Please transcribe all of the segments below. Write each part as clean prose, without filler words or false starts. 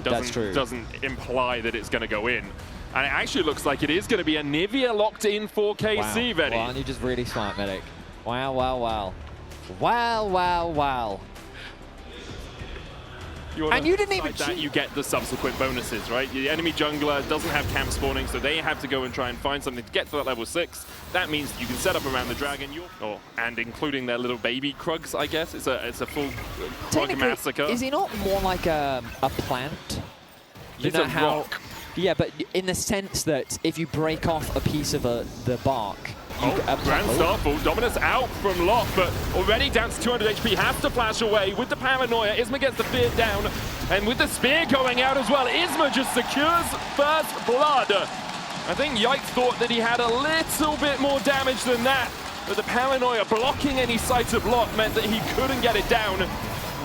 doesn't imply that it's going to go in. And it actually looks like it is going to be a Nivea locked in for KC, Wow. Well, you're just really smart, Medic. Wow, wow, wow. Wow, wow, wow. And you didn't even that you get the subsequent bonuses, right? The enemy jungler doesn't have camp spawning, so they have to go and try and find something to get to that level 6. That means you can set up around the dragon, and including their little baby Krugs, I guess. It's a full Krug massacre. Is he not more like a plant? He's a rock. Yeah, but in the sense that if you break off a piece of the bark, Grand Starfall, Dominus out from Lock, but already down to 200 HP, has to flash away with the paranoia. Isma gets the fear down, and with the spear going out as well, Isma just secures first blood. I think Yikes thought that he had a little bit more damage than that, but the paranoia blocking any sight of Lock meant that he couldn't get it down.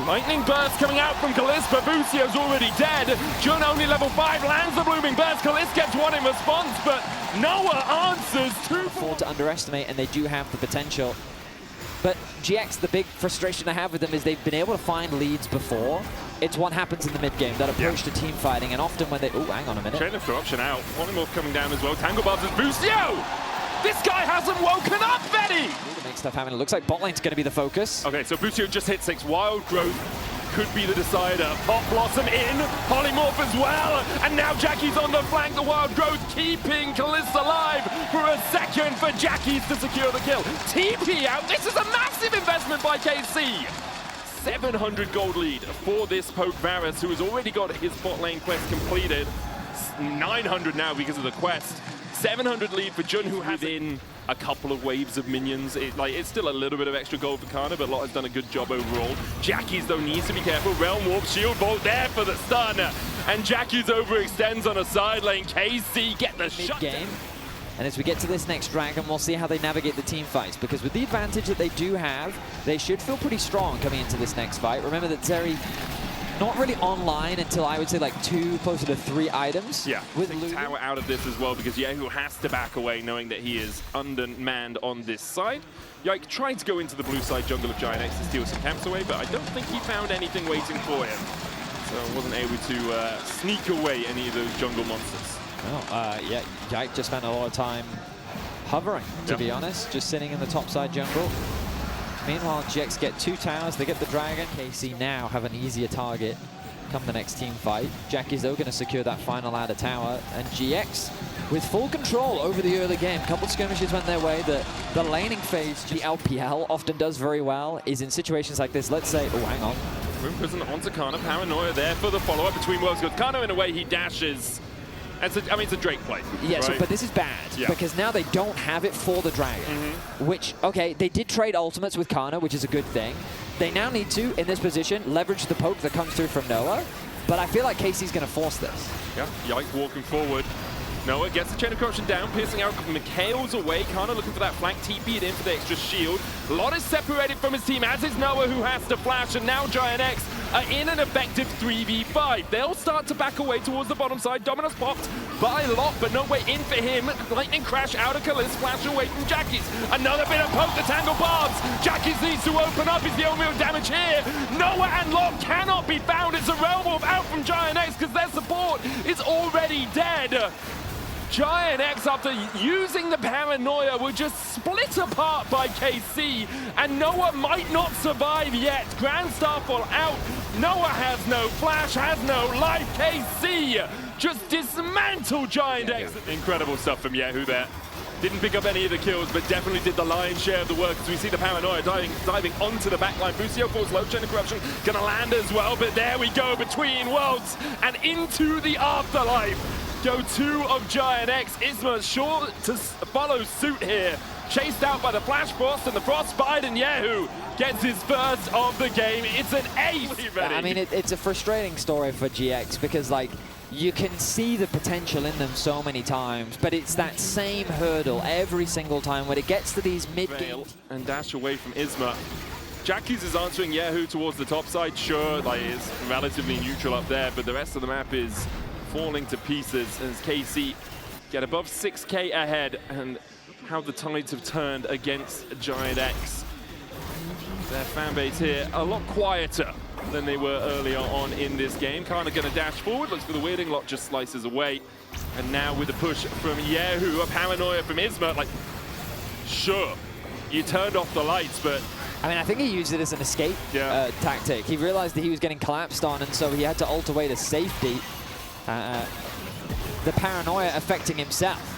Lightning Burst coming out from Kalis, but Bucio's already dead. Jun only level 5, lands the Blooming Burst. Kalis gets one in response, but Noah answers two. Afford to underestimate, and they do have the potential. But GX, the big frustration I have with them is they've been able to find leads before. It's what happens in the mid-game, that approach to team fighting, and often when they... Oh, hang on a minute. Chain of Corruption out. Polymorph coming down as well. Tangle Barbs is Bucio! This guy hasn't woken up, Betty! To make stuff happen. It looks like bot lane's going to be the focus. Okay, so Bucio just hit 6. Wild Growth could be the decider. Pop Blossom in, Polymorph as well, and now Jackie's on the flank. The Wild Growth keeping Kalista alive for a second for Jackie's to secure the kill. TP out. This is a massive investment by KC. 700 gold lead for this Poke Varus, who has already got his bot lane quest completed. 900 now because of the quest. 700 lead for Jun, who has in a couple of waves of minions. It's still a little bit of extra gold for Kana, but Lot has done a good job overall. Jackie's, though, needs to be careful. Realm Warp, Shield Bolt there for the stun. And Jackie's overextends on a side lane. KC get the shot. Game. And as we get to this next dragon, we'll see how they navigate the team fights. Because with the advantage that they do have, they should feel pretty strong coming into this next fight. Remember that Zeri not really online until I would say like 2, closer to 3 items. Yeah, with Tower out of this as well, because Yehu has to back away knowing that he is undermanned on this side. Yike tried to go into the blue side jungle of GiantX to steal some camps away, but I don't think he found anything waiting for him. So wasn't able to sneak away any of those jungle monsters. Well, yeah, Yike just spent a lot of time hovering, to be honest, just sitting in the top side jungle. Meanwhile, GX get 2 towers, they get the dragon. KC now have an easier target come the next team fight. Jackie's though going to secure that final ladder tower, and GX with full control over the early game. Couple skirmishes went their way. The laning phase, the LPL often does very well, is in situations like this. Let's say, oh, hang on. Room Prison onto Kana, paranoia there for the follow-up between worlds. Got Kana in a way, he dashes. I mean, it's a Drake play. Yeah, right? but this is bad because now they don't have it for the dragon. Which, okay, they did trade ultimates with Kana, which is a good thing. They now need to, in this position, leverage the poke that comes through from Noah. But I feel like KC's going to force this. Yeah, Yike walking forward. Noah gets the Chain of Corruption down, piercing out Mikhail's away. Kana looking for that flank, TP'd in for the extra shield. Lot is separated from his team, as is Noah, who has to flash, and now GiantX are in an effective 3v5. They'll start to back away towards the bottom side. Dominus popped by Lot, but no way in for him. Lightning Crash out of Kalis, flash away from Jackie's. Another bit of poke, the Tangle Barbs. Jackie's needs to open up, he's the only real damage here. Noah and Lot cannot be found. It's a Realm Warp out from GiantX because their support is already dead. GiantX, after using the paranoia, were just split apart by KC, and Noah might not survive yet. Grand Starfall out. Noah has no flash, has no life. KC just dismantled GiantX. Yeah. Incredible stuff from Yehu there. Didn't pick up any of the kills, but definitely did the lion's share of the work, as we see the paranoia diving onto the backline. Bucio falls low, Chain of Corruption gonna land as well, but there we go, between worlds and into the afterlife. Go 2 of GiantX. Isma sure to follow suit here. Chased out by the Flash Frost and the Frostbite, and Yehu gets his first of the game. It's an ace. I mean, it's a frustrating story for GX because, like, you can see the potential in them so many times, but it's that same hurdle every single time when it gets to these mid-game. And dash away from Isma. Jackie's is answering Yehu towards the top side. Sure, like, it's relatively neutral up there, but the rest of the map is falling to pieces as KC get above 6k ahead, and how the tides have turned against GiantX. Their fan base here a lot quieter than they were earlier on in this game. Kana going to dash forward, looks for the weirding, Lot just slices away. And now with the push from Yehu, a paranoia from Isma, like, sure, you turned off the lights, but... I mean, I think he used it as an escape tactic. He realized that he was getting collapsed on, and so he had to ult away to safety. The paranoia affecting himself.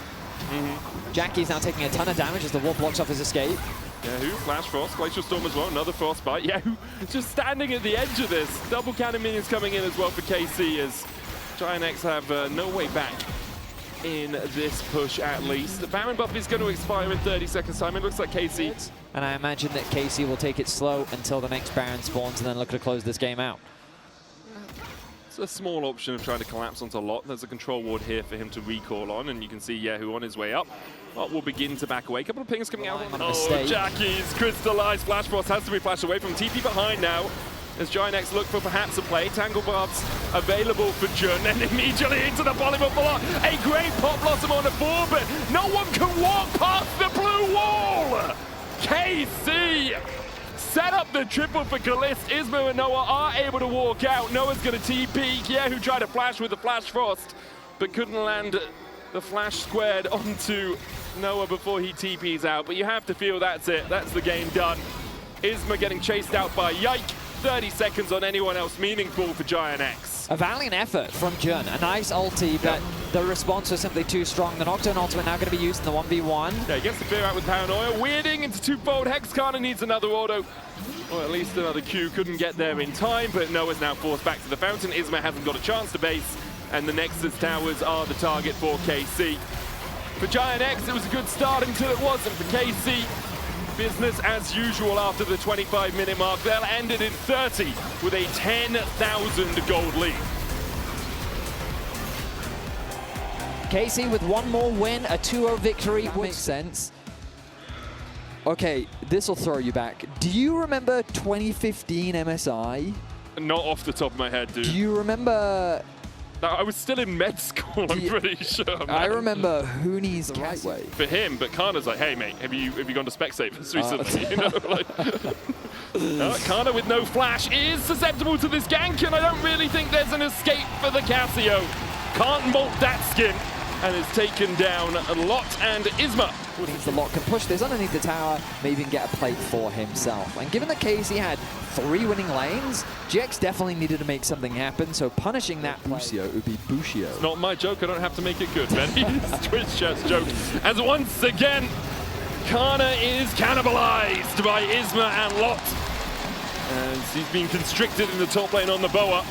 Jackie's now taking a ton of damage as the wall blocks off his escape. Yehu, Flash Frost, Glacial Storm as well, another Frostbite. Yehu just standing at the edge of this. Double cannon minions coming in as well for KC as GiantX have no way back in this push at least. The Baron buff is going to expire in 30 seconds time. It looks like KC. And I imagine that KC will take it slow until the next Baron spawns and then look to close this game out. It's a small option of trying to collapse onto Lot. There's a control ward here for him to recall on, and you can see Yehu on his way up. Lot will begin to back away. A couple of pings coming out. Oh, Jackie's crystallized. Flash Frost has to be flashed away from TP behind now. As GiantX look for perhaps a play. Tangle Barbs available for Jun, and immediately into the Bollywood block. A great Pop Blossom on the 4, but no one can walk past the blue wall! KC set up the triple for Kalist. Isma and Noah are able to walk out. Noah's going to TP. Yehu tried to flash with the Flash Frost, but couldn't land the flash squared onto Noah before he TPs out. But you have to feel that's it. That's the game done. Isma getting chased out by Yike. 30 seconds on anyone else meaningful for GiantX. A valiant effort from Jun. A nice ulti, but the response was simply too strong. The Nocturne ultimate now going to be used in the 1v1. Yeah, he gets the fear out with Paranoia. Weirding into twofold. Hex Kana needs another auto, or at least another Q. Couldn't get there in time, but Noah's now forced back to the fountain. Isma hasn't got a chance to base, and the Nexus towers are the target for KC. For GiantX, it was a good start until it wasn't for KC. Business as usual after the 25-minute mark. They'll end it in 30 with a 10,000 gold lead. KC with one more win, a 2-0 victory. That makes sense. Okay, this will throw you back. Do you remember 2015 MSI? Not off the top of my head, dude. Do you remember... I was still in med school, I'm pretty sure, man. I remember Hooney's right way. For him, but Kana's like, hey, mate, have you gone to Specsavers recently? You know, like, Kana with no flash is susceptible to this gank, and I don't really think there's an escape for the Casio. Can't molt that skin, and it's taken down Lot and Isma. The Lot can push this underneath the tower, may even get a plate for himself. And given that KC had 3 winning lanes, GX definitely needed to make something happen, so punishing that Busio, it would be Busio. It's not my joke, I don't have to make it good, man. It's Twitch chat's joke. As once again, Kana is cannibalized by Isma and Lot. As he's been constricted in the top lane on the Boa.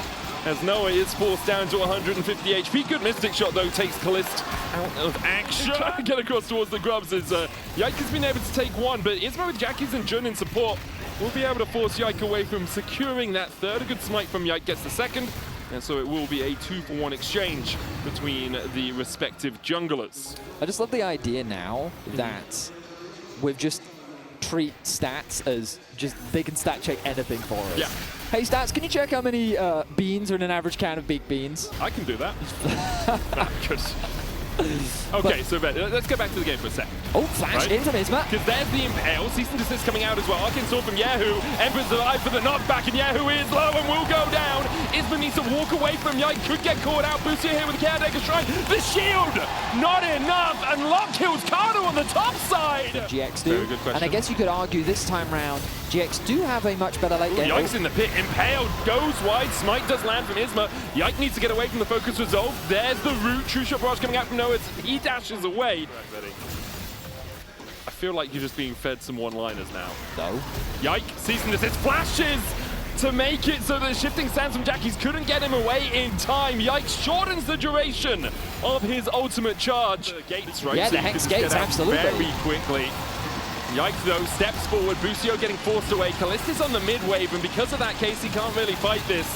As Noah is forced down to 150 HP. Good Mystic Shot, though, takes Kalist out of action. Trying to get across towards the Grubs as Yike has been able to take one, but Isma with Jackie's and Jun in support will be able to force Yike away from securing that third. A good smite from Yike gets the second, and so it will be a 2-for-1 exchange between the respective junglers. I just love the idea now that we've just treat stats as just they can stat check anything for us. Yeah. Hey stats, can you check how many beans are in an average can of baked beans? I can do that. Good. Okay, so let's go back to the game for a second. Oh, flash in from Isma. Because there's the Impale. Cease and Desist coming out as well. Arcane Sword from Yehu. Emperor's alive for the knockback, and Yehu is low and will go down. Isma needs to walk away from Yike. Could get caught out. Boosted here with the Caretaker Shrine. The shield! Not enough! And Lock kills Kano on the top side! GX do. Very good question. And I guess you could argue this time round, GX do have a much better late game. Yike's in the pit. Impaled goes wide. Smite does land from Isma. Yike needs to get away from the focus resolve. There's the root. True Shot Barrage coming out from Noah. He dashes away. I feel like you're just being fed some one-liners now. No. Yike, Cease and Desist, flashes to make it so the shifting sands from Jackie's couldn't get him away in time. Yike shortens the duration of his ultimate charge. Gates, right? Yeah, so the Hex Gates, absolutely. Very quickly. Yike, though, steps forward. Busio getting forced away. Kalista's on the mid-wave, and because of that, KC can't really fight this.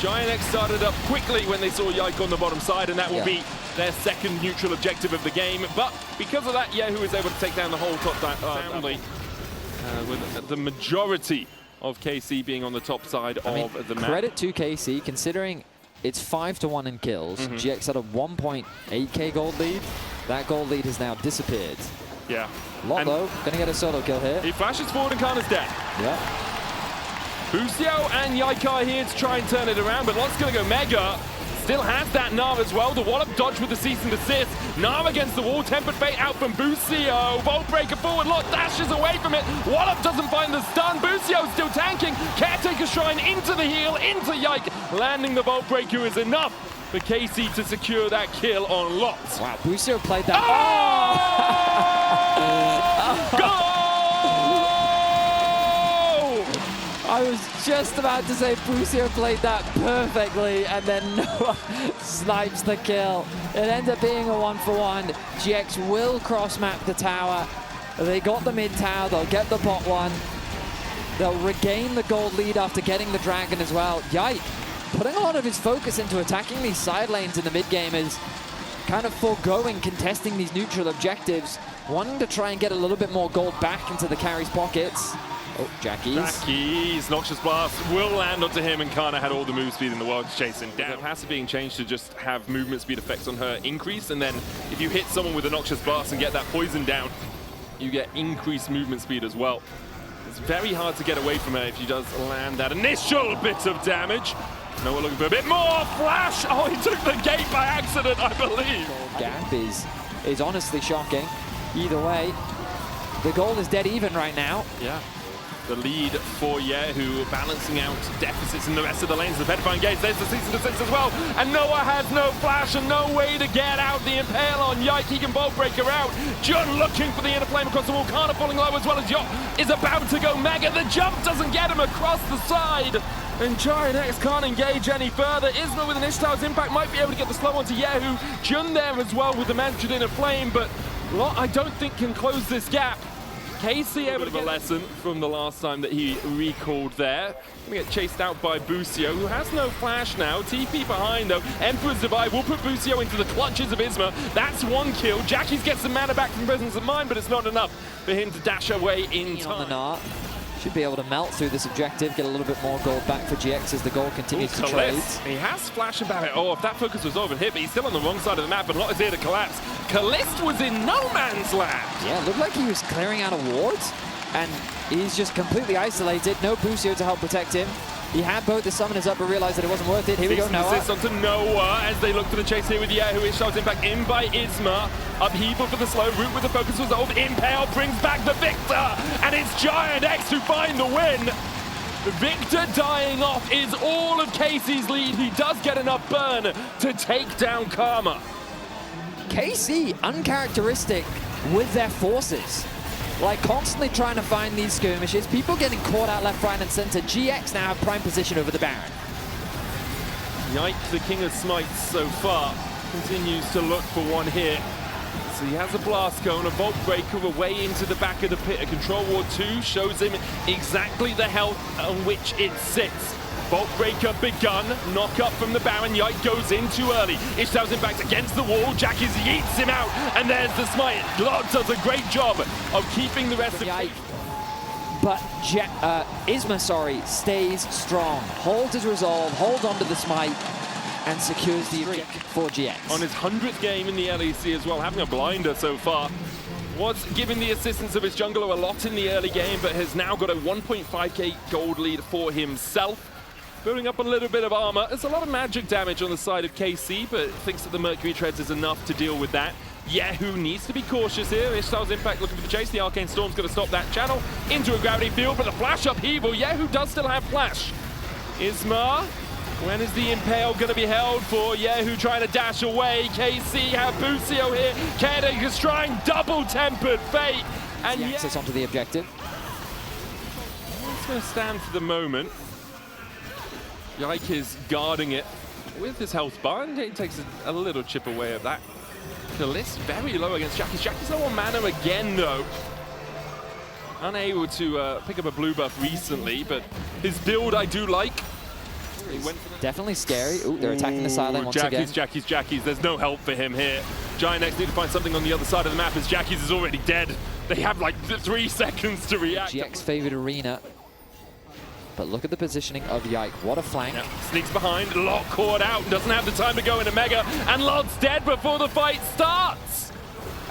GiantX started up quickly when they saw Yike on the bottom side, and that will be their second neutral objective of the game. But because of that, Yehu is able to take down the whole top family, with the majority of KC being on the top side of the map. Credit to KC, considering it's 5-1 in kills. GX had a 1.8k gold lead. That gold lead has now disappeared. Yeah. Lot though, gonna get a solo kill here. He flashes forward and Kana's dead. Yeah. Busio and Yike are here to try and turn it around, but Lot's going to go Mega. Still has that Nara as well. The wallop dodge with the cease and desist. Nara against the wall. Tempered Fate out from Busio. Bolt breaker forward. Lot dashes away from it. Wallop doesn't find the stun. Busio still tanking. Caretaker Shrine into the heel, into Yike. Landing the Bolt breaker is enough for KC to secure that kill on Lot. Wow, Busio played that. Oh! Goal! I was just about to say Busio played that perfectly, and then Noah snipes the kill. It ends up being a 1-for-1. GX will cross-map the tower. They got the mid tower, they'll get the bot one. They'll regain the gold lead after getting the dragon as well. Yike, putting a lot of his focus into attacking these side lanes in the mid game is kind of foregoing contesting these neutral objectives, wanting to try and get a little bit more gold back into the carry's pockets. Oh, Jackie's Noxious Blast will land onto him, and Kana had all the move speed in the world to chase him down. The passive being changed to just have movement speed effects on her increase, and then if you hit someone with a Noxious Blast and get that poison down, you get increased movement speed as well. It's very hard to get away from her if she does land that initial bit of damage. No, we're looking for a bit more. Flash! Oh, he took the gate by accident, I believe. Gap is honestly shocking. Either way, the goal is dead even right now. Yeah. The lead for Yehu, balancing out deficits in the rest of the lanes. The Petrifying Gates, there's the cease and desist as well. And Noah has no flash and no way to get out. The Impale on Yike, he can Bolt Breaker out. Jun looking for the inner flame across the wall. Kana falling low as well as Yop is about to go Mega. The jump doesn't get him across the side. And GiantX can't engage any further. Isma with an Ishtar's impact might be able to get the slow onto Yehu. Jun there as well with the magic inner flame, but Lot, I don't think, can close this gap. KC able to get a lesson from the last time that he recalled there. Gonna get chased out by Busio, who has no flash now. TP behind though. Emperor's Divide will put Busio into the clutches of Isma. That's one kill. Jackie's gets some mana back from Presence of Mind, but it's not enough for him to dash away in time. Should be able to melt through this objective, get a little bit more gold back for GX as the goal continues to trade. He has flash about it. Oh, if that focus was over hit, but he's still on the wrong side of the map, and Lot is here to collapse. Kalist was in no man's land. Yeah, looked like he was clearing out of wards, and he's just completely isolated. No Busio to help protect him. He had both the summoners up but realized that it wasn't worth it. Here we go, Noah. Assist onto Noah as they look for the chase here with Yehu. Ishtar's impact in by Isma. Upheaval for the slow route with the focus resolve. Impale brings back the Victor, and it's GiantX who find the win. Victor dying off is all of KC's lead. He does get enough burn to take down Karma. KC, uncharacteristic with their forces. Like constantly trying to find these skirmishes, people getting caught out left, right, and center. GX now have prime position over the Baron. Yike, the king of smites so far, continues to look for one hit. So he has a blast cone, a Vault Breaker away into the back of the pit. A Control Ward 2 shows him exactly the health on which it sits. Vault Breaker begun, knock up from the Baron. Yike goes in too early. Ishtar's impact against the wall. Jackie's yeets him out, and there's the smite. Lot does a great job of keeping the rest of Yike. But Isma, stays strong. Holds his resolve, holds onto the smite, and secures the objective for GX. On his 100th game in the LEC as well, having a blinder so far. Was given the assistance of his jungler a lot in the early game, but has now got a 1.5k gold lead for himself. Building up a little bit of armor. There's a lot of magic damage on the side of KC, but thinks that the Mercury Treads is enough to deal with that. Yehu needs to be cautious here. Ishtar's impact looking for the chase. The Arcane Storm's going to stop that channel into a gravity field, but the flash upheaval. Yehu does still have flash. Isma, when is the Impale going to be held for? Yehu trying to dash away. KC have Busio here. Caretaker's trying double tempered fate. And the access onto the objective. It's going to stand for the moment. Yike is guarding it with his health bar, and he takes a little chip away of that. Kalist very low against Jackie's. Jackie's low on mana again, though. Unable to pick up a blue buff recently, but his build I do like. He went for definitely scary. Ooh, they're attacking the side lane once again. Jackie's. There's no help for him here. GiantX need to find something on the other side of the map as Jackie's is already dead. They have like 3 seconds to react. GX favored arena. But look at the positioning of Yike. What a flank. Yeah. Sneaks behind, Lot caught out, doesn't have the time to go into Mega, and Lot's dead before the fight starts.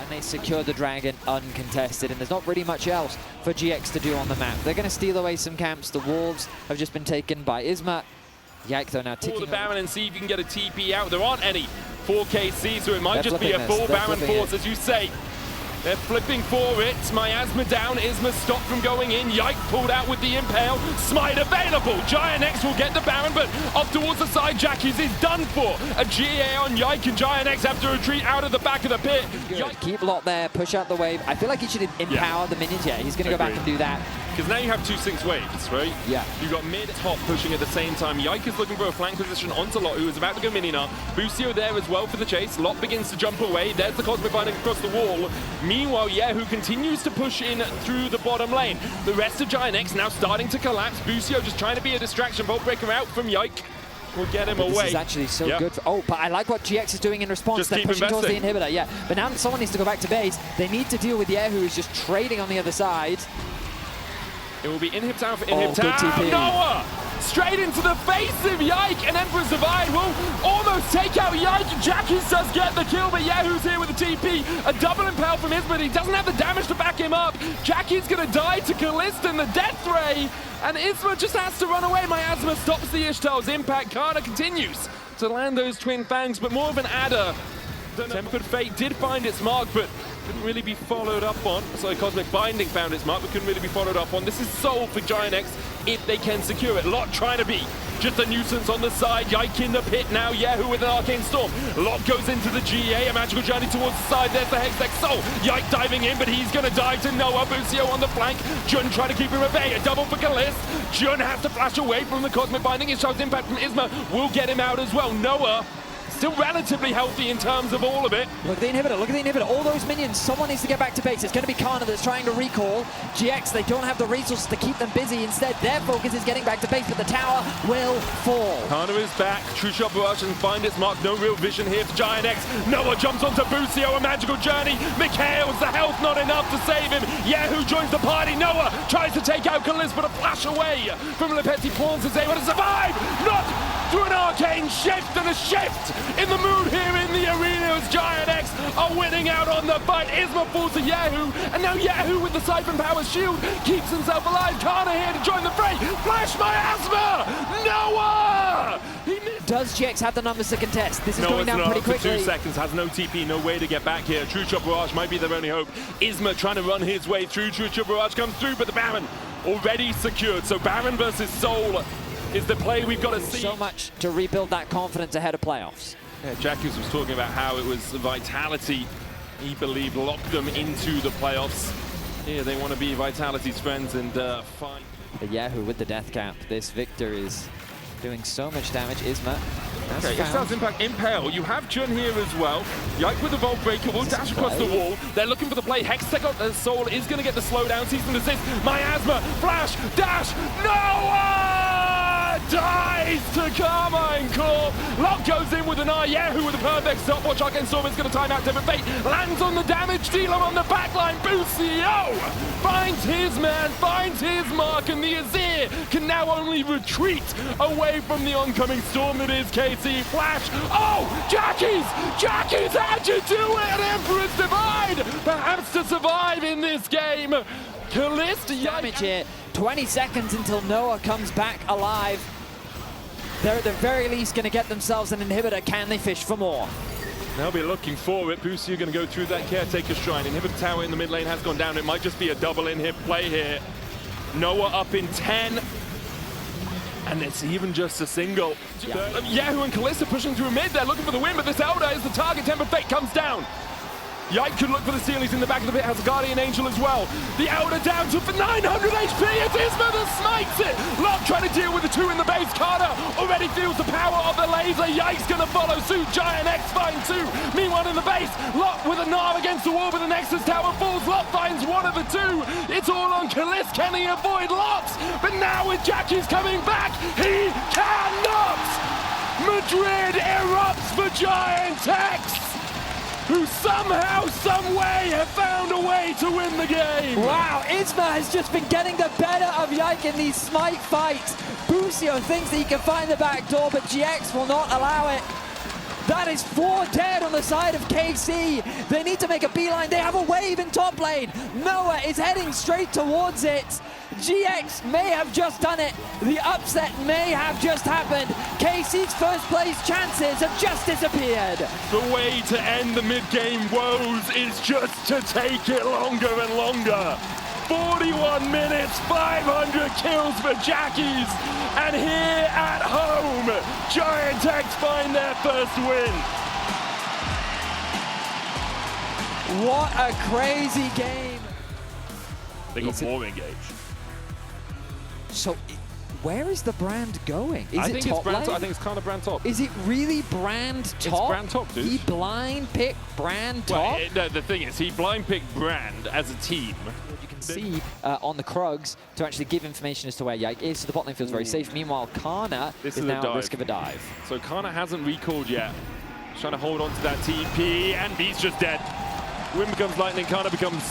They secure the dragon uncontested, and there's not really much else for GX to do on the map. They're going to steal away some camps. The wolves have just been taken by ISMA. Yike, though, now ticking. The Baron and see if you can get a TP out. There aren't any for KC, so it might just be a this. full Baron force, as you say. They're flipping for it. Miasma down. Isma stopped from going in. Yike pulled out with the Impale. Smite available. GiantX will get the Baron, but off towards the side. Jackies is done for. A GA on Yike, and GiantX have to retreat out of the back of the pit. Keep Lot there. Push out the wave. I feel like he should empower the minions. Yeah, he's going to go back and do that. Because now you have 2 syncs waves, right? Yeah. You've got mid-top pushing at the same time. Yike is looking for a flank position onto Lot, who is about to go minion up. Busio there as well for the chase. Lot begins to jump away. There's the Cosmic Binding across the wall. Meanwhile, Yahoo continues to push in through the bottom lane. The rest of GiantX now starting to collapse. Busio just trying to be a distraction. Vault Breaker out from Yike. Will get him away. This is actually so good. But I like what GX is doing in response. Just They're keep pushing towards the investing. inhibitor. Yeah, but now someone needs to go back to base. They need to deal with Yahoo, who's just trading on the other side. It will be Inhib Tower for Inhib Tower. TP. Noah! Straight into the face of Yike, and Emperor's Divide will almost take out Yike. Jackies does get the kill, but Yahoo's here with the TP. A double impale from Isma. He doesn't have the damage to back him up. Jackie's gonna die to Callista in the death ray, and Isma just has to run away. Miasma stops the Ishtal's impact. Karna continues to land those twin fangs, but more of an adder. Tempered Fate did find its mark, but couldn't really be followed up on. So Cosmic Binding found its mark, but couldn't really be followed up on. This is Soul for GiantX if they can secure it. Lot trying to be just a nuisance on the side. Yike in the pit now. Yahoo with an Arcane Storm. Lot goes into the GA. A magical journey towards the side. There's the Hextech Soul. Yike diving in, but he's going to die to Noah. Busio on the flank. Jun trying to keep him at bay. A double for Kalist. Jun has to flash away from the Cosmic Binding. It shows impact from Isma. Will get him out as well. Noah still relatively healthy in terms of all of it. Look at the inhibitor, look at the inhibitor. All those minions, someone needs to get back to base. It's going to be Karna that's trying to recall. GX, they don't have the resources to keep them busy. Instead, their focus is getting back to base, but the tower will fall. Karna is back. True Shot Barrage and find its mark. No real vision here for GiantX. Noah jumps onto Busio, a magical journey. Mikhail's the health not enough to save him. Yahoo joins the party. Noah tries to take out Kalist, but a flash away from Le Petit Pawns is able to survive. Not through an arcane shift, and a shift in the mood here in the arena as GiantX are winning out on the fight. Isma falls to Yahoo, and now Yahoo with the Siphon Power shield keeps himself alive. Karna here to join the fray. Flash Miasma! Noah! He missed. Does GX have the numbers to contest? This is No, going it's down not. pretty quickly. For 2 seconds, has no TP, no way to get back here. True Shot Barrage might be their only hope. Isma trying to run his way through. True Shot Barrage comes through, but the Baron already secured. So Baron versus Soul is the play we've got to see. So much to rebuild that confidence ahead of playoffs. Yeah, Jackies was talking about how it was Vitality, he believed, locked them into the playoffs. Yeah, they want to be Vitality's friends and fight. But Yahoo with the death cap. This Victor is doing so much damage. Isma. Okay, Ishtal's impact Impale. You have Jun here as well. Yike with the Vault Breaker will dash across the wall. They're looking for the play. Hextech out the Soul is going to get the slowdown. Cease and desist. Miasma, flash, dash, Noah! Dies to Karmine Corp. Lot goes in with an eye. Yahoo with a perfect stopwatch. Arcane Storm is going to time out Tempered Fate. Lands on the damage dealer on the backline. Busio finds his man, finds his mark, and the Azir can now only retreat away from the oncoming storm that is KC. Flash. Oh, Jackies! Jackies, how'd you do it? Emperor's Divide! Perhaps to survive in this game. Callista Damage here. 20 seconds until Noah comes back alive. They're at the very least going to get themselves an inhibitor. Can they fish for more? They'll be looking for it. Busio going to go through that Caretaker Shrine. Inhibit Tower in the mid lane has gone down. It might just be a double inhib play here. Noah up in 10. And it's even just a single. Yeah. Yahoo and Callista pushing through mid. They're looking for the win, but this Elder is the target. Tempered Fate comes down. Yike could look for the steal. He's in the back of the pit. Has a Guardian Angel as well. The Elder down to 900 HP. It's Isma that smites it. Lot trying to deal with the 2 in the base. Carter already feels the power of the laser. Yike's going to follow suit. GiantX finds 2. Meanwhile in the base, Lot with a Nar against the wall, but the Nexus Tower falls. Lot finds 1 of the 2. It's all on Kalist. Can he avoid Lot? But now with Jackies coming back, he cannot. Madrid erupts for GiantX, who somehow, some way have found a way to win the game. Wow, Isma has just been getting the better of Yike in these smite fights. Busio thinks that he can find the back door, but GX will not allow it. That is 4 dead on the side of KC. They need to make a beeline. They have a wave in top lane. Noah is heading straight towards it. GX may have just done it. The upset may have just happened. KC's first place chances have just disappeared. The way to end the mid-game woes is just to take it longer and longer. 41 minutes, 500 kills for Jackies, and here at home, GiantX find their first win. What a crazy game. They got more engaged. So, where is the brand going? Is it top lane? I think it's kind of brand top. Is it really brand top? It's brand top, dude. He blind picked brand top? Well, the thing is, he blind picked brand as a team. You can see on the Krugs to actually give information as to where Yike is, so the bot lane feels very safe. Meanwhile, Kana is now at risk of a dive. So Kana hasn't recalled yet. He's trying to hold on to that TP, and he's just dead. Wind becomes lightning, Kana becomes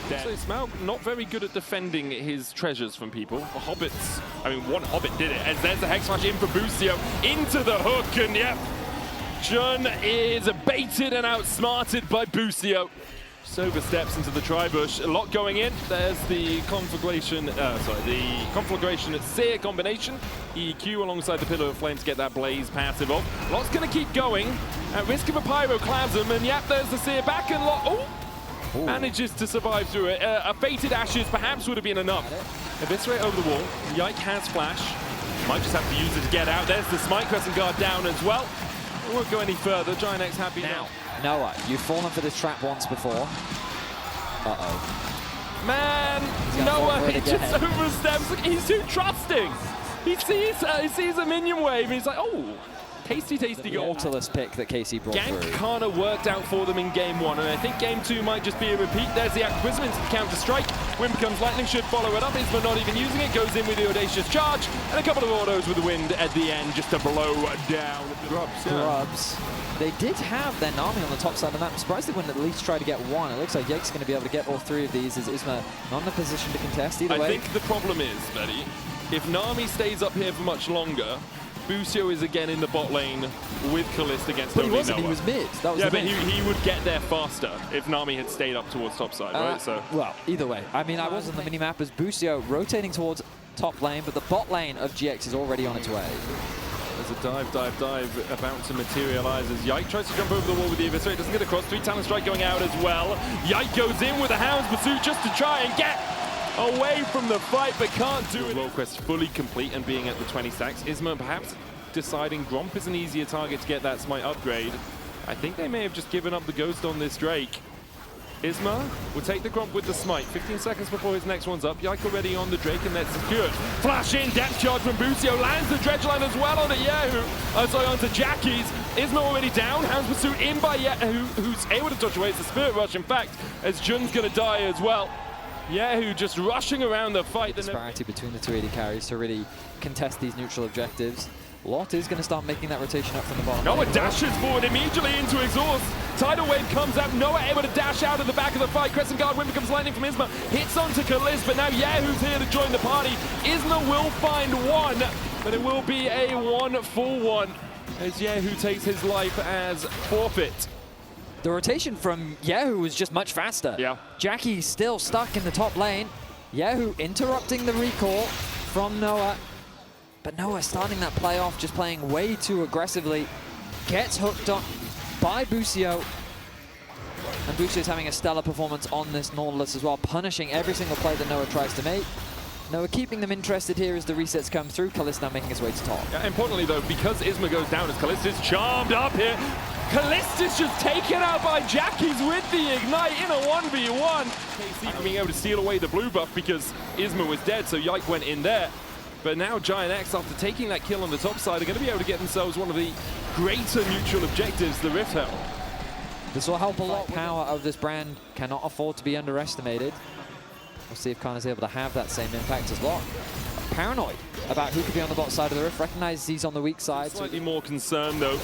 dead. So Smaug not very good at defending his treasures from people. The Hobbits, I mean, one Hobbit did it, as there's the Hex Smash in for Busio, into the hook, and yep, Jun is baited and outsmarted by Busio. Oversteps into the tri-bush, a lot going in. There's the conflagration, the conflagration seer combination. EQ alongside the Pillar of Flame to get that blaze passive off. Lot's gonna keep going at risk of a pyroclasm, and yep, there's the seer back, and Lot manages to survive through it. A fated Ashes perhaps would have been enough. Eviscerate over the wall. Yike has flash. Might just have to use it to get out. There's the Smite Crescent Guard down as well. It won't go any further. GiantX happy now. Noah, you've fallen for this trap once before. Uh-oh. Man, Noah, he just oversteps. Look, he's too trusting. He sees a minion wave, and he's like, oh, tasty goal. The Nautilus pick that KC brought Gank through. kind of worked out for them in game 1, and I think game 2 might just be a repeat. There's the Acquisition into the counter-strike. Wind becomes lightning, should follow it up. Isma not even using it, goes in with the audacious charge, and a couple of autos with the wind at the end just to blow down Grubs. Grubs. They did have their Nami on the top side of the map. I'm surprised they wouldn't at least try to get one. It looks like Yake's going to be able to get all 3 of these. Is Isma not in a position to contest either way? I think the problem is, Betty, if Nami stays up here for much longer, Busio is again in the bot lane with Kalist against but only he wasn't, Noah. he was mid. That was yeah, the but he would get there faster if Nami had stayed up towards top side, right? So well, either way. I mean, I was on the minimap as Busio rotating towards top lane, but the bot lane of GX is already on its way. There's a dive about to materialize as Yike tries to jump over the wall with the Eviscerate, doesn't get across. 3 talent strike going out as well. Yike goes in with a Hound's Pursuit just to try and get away from the fight, but can't do it. World Quest fully complete and being at the 20 stacks. Isma perhaps deciding Gromp is an easier target to get that Smite upgrade. I think they may have just given up the Ghost on this Drake. Isma will take the Gromp with the Smite. 15 seconds before his next one's up. Yike already on the Drake, and that's secured. Flash in, depth charge from Busio. Lands the Dredge line as well on Yahoo. Sorry, onto Jackies. Isma already down. Hound's Pursuit in by Yahoo, who's able to touch away. It's the Spirit Rush, in fact, as Jun's going to die as well. Yahoo just rushing around the fight. Disparity between the 2 AD carries to really contest these neutral objectives. Lot is going to start making that rotation up from the bottom. Noah dashes forward immediately into exhaust. Tidal wave comes up. Noah able to dash out of the back of the fight. Crescent Guard Wind becomes lightning from Isma. Hits onto Kalist, but now Yahoo's here to join the party. Isma will find one, but it will be a 1-for-1 as Yahoo takes his life as forfeit. The rotation from Yahoo was just much faster. Yeah. Jackie still stuck in the top lane. Yahoo interrupting the recall from Noah. But Noah starting that play off, just playing way too aggressively. Gets hooked up by Busio. And Busio's having a stellar performance on this Nautilus as well, punishing every single play that Noah tries to make. Noah keeping them interested here as the resets come through. Kalist now making his way to top. Yeah, importantly though, because Isma goes down as Kalist is charmed up here, Kalist is just taken out by Jackies with the Ignite in a 1v1. KC being able to steal away the blue buff because Isma was dead, so Yike went in there. But now GiantX, after taking that kill on the top side, are going to be able to get themselves one of the greater neutral objectives, the Rift Helm. This will help a lot. Power of this brand cannot afford to be underestimated. We'll see if Kana's able to have that same impact as Lot. Paranoid about who could be on the bot side of the Rift. Recognizes he's on the weak side. Slightly more concerned though.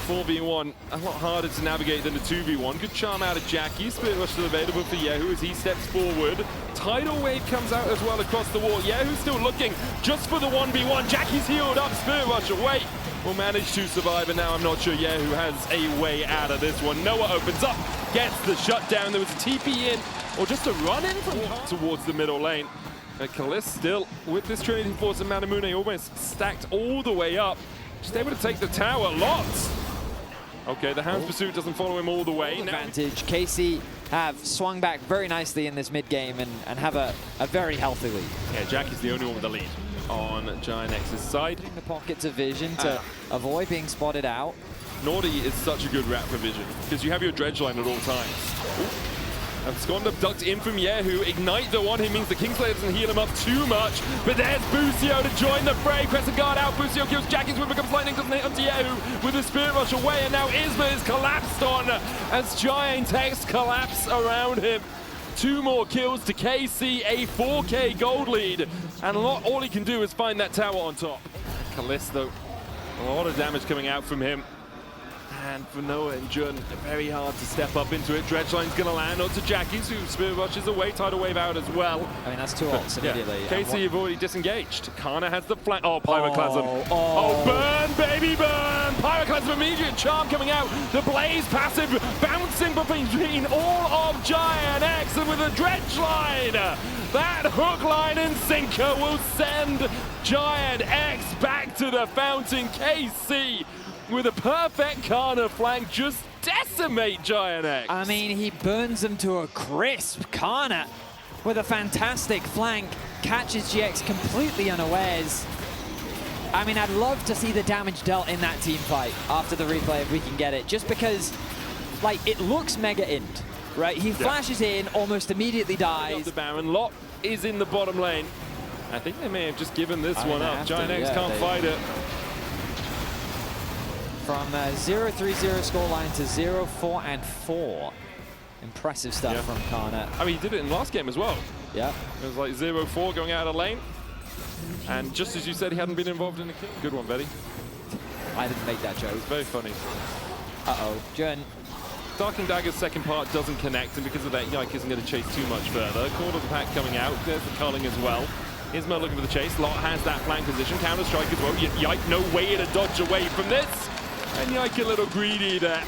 4v1, a lot harder to navigate than a 2v1. Good charm out of Jackie. Spirit Rush still available for Yahoo as he steps forward. Tidal Wave comes out as well across the wall. Yahoo's still looking just for the 1v1. Jackie's healed up. Spirit Rush away. will manage to survive, and now I'm not sure who has a way out of this one. Noah opens up, gets the shutdown. There was a TP in, or just a run in from towards the middle lane. And Kalis still, with this Trinity Force and Manamune almost stacked all the way up, just able to take the tower. Lots. Okay, the Hound's Pursuit doesn't follow him all the way. Advantage. KC have swung back very nicely in this mid game and have a very healthy lead. Yeah, Jack is the only one with the lead on GiantX's side. The pockets of vision to avoid being spotted out. Naughty is such a good rat for vision because you have your dredge line at all times. Ooh. And Skonda ducked in from Yehu. Ignite though on him means the Kingslayer doesn't heal him up too much. But there's Busio to join the fray. Crescent Guard out. Busio kills Jackie's Whip, becomes lightning, doesn't hit onto Yehu with the Spirit Rush away. And now Isma is collapsed on as GiantX collapse around him. 2 more kills to KC, a 4K gold lead. And all he can do is find that tower on top. Callisto, a lot of damage coming out from him. And for Noah and Jun, very hard to step up into it. Dredgeline's going to land onto Jackie's, who Spirit Rushes away, Tidal Wave out as well. I mean, that's 2 ults immediately. Yeah. KC have already disengaged. Kana has the flank. Oh, Pyroclasm. Oh, burn, baby, burn! Pyroclasm immediate charm coming out. The Blaze passive bouncing between all of GiantX, and with a Dredgeline, that hook, line, and sinker will send GiantX back to the fountain. KC with a perfect Kana flank, just decimate GiantX. I mean, he burns them to a crisp. Kana with a fantastic flank catches GX completely unawares. I mean, I'd love to see the damage dealt in that team fight after the replay if we can get it, just because, like, it looks mega int, right? He flashes in, almost immediately dies. The Baron. Lot is in the bottom lane. I think they may have just given this one up. GiantX can't fight it. From 0-3-0 scoreline to 0-4-4. Impressive stuff from Kana. I mean, he did it in the last game as well. Yeah. It was like 0-4 going out of lane. And just as you said, he hadn't been involved in a kill. Good one, Betty. I didn't make that joke. It was very funny. Uh-oh. Jun. Darking Dagger's second part doesn't connect, and because of that, Yike isn't going to chase too much further. Quarter of the pack coming out. There's the culling as well. Isma looking for the chase. Lot has that flank position. Counter-strike as well. Yike, no way to dodge away from this. And Yike a little greedy there.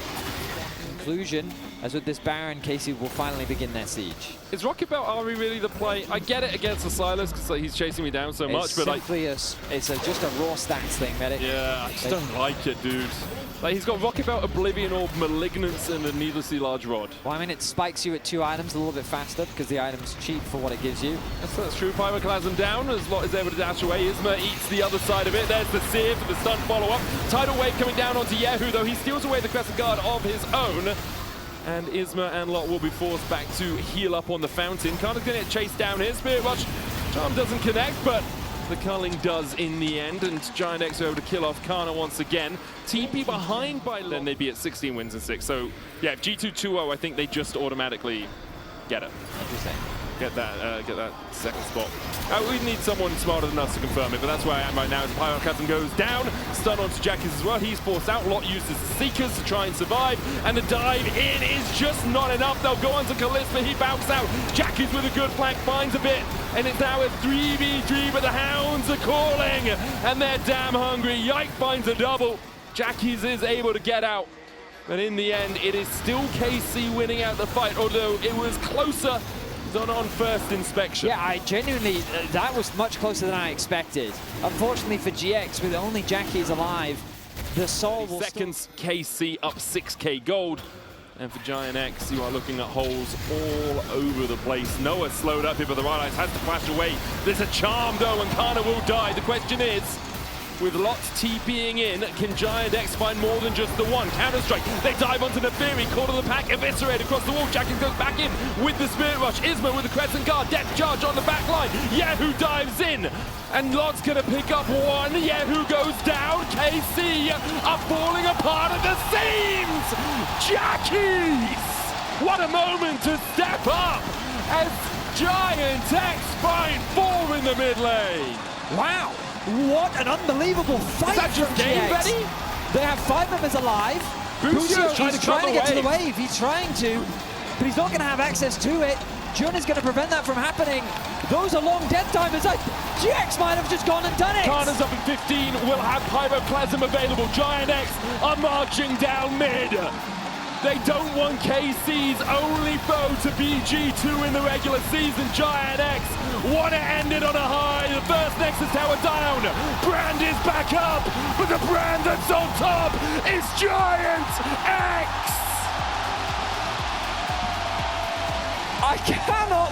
Conclusion, as with this Baron, KC will finally begin their siege. Is Rocket Belt Ari really the play? I get it against the Silas because he's chasing me down so much, but it's just a raw stats thing, Medic. Yeah, I just don't like it, dude. Like, he's got Rocket Belt, Oblivion Orb, Malignance, and a needlessly large rod. Well, I mean, it spikes you at 2 items a little bit faster because the item's cheap for what it gives you. That's true. Pyroclasm down as Lot is able to dash away. Isma eats the other side of it. There's the Seer for the stun follow-up. Tidal Wave coming down onto Yehu, though he steals away the Crescent Guard of his own. And Isma and Lot will be forced back to heal up on the fountain. Kana's going to get chased down here. Spirit Rush. Charm doesn't connect, but the culling does in the end, and GiantX are able to kill off Kana once again. TP behind by then they'd be at 16 wins and 6. So yeah, if G2 2-0, I think they just automatically get it. Interesting. Get that second spot. We need someone smarter than us to confirm it, but that's where I am right now as Pyroclasm goes down. Stun onto Jackie's as well. He's forced out. Lot uses the Seekers to try and survive, and the dive in is just not enough. They'll go on to Kalis, but he bounced out. Jackie's with a good flank, finds a bit, and it's now a 3v3, but the Hounds are calling, and they're damn hungry. Yike finds a double. Jackie's is able to get out, but in the end, it is still KC winning out the fight, although it was closer than on first inspection. Yeah, I genuinely, that was much closer than I expected. Unfortunately for GX, with only Jackie's alive, the Soul will seconds, KC up 6k gold. And for GiantX, you are looking at holes all over the place. Noah slowed up here, but the right eyes has to flash away. There's a charm though, and Kana will die. The question is, with Lot TPing in, can GiantX find more than just the one? Counter-strike, they dive onto Neferi, caught on the pack, eviscerate across the wall. Jackie's goes back in with the Spirit Rush. Isma with the Crescent Guard, depth charge on the back line. Yehu dives in, and Lot's gonna pick up one. Yehu goes down, KC are falling apart at the seams! Jackie's! What a moment to step up as GiantX find 4 in the mid lane. Wow! What an unbelievable fight from GX. They have 5 members alive. Busio is trying to get to the wave. He's trying to, but he's not going to have access to it. Jun is going to prevent that from happening. Those are long death timers. GiantX might have just gone and done it. Kana's up in 15, will have Pyroclasm available. GiantX are marching down mid. They don't want KC's only foe to be G2 in the regular season. GiantX want to end it on a high. The first Nexus Tower down. Brand is back up, but the brand that's on top is GiantX. I cannot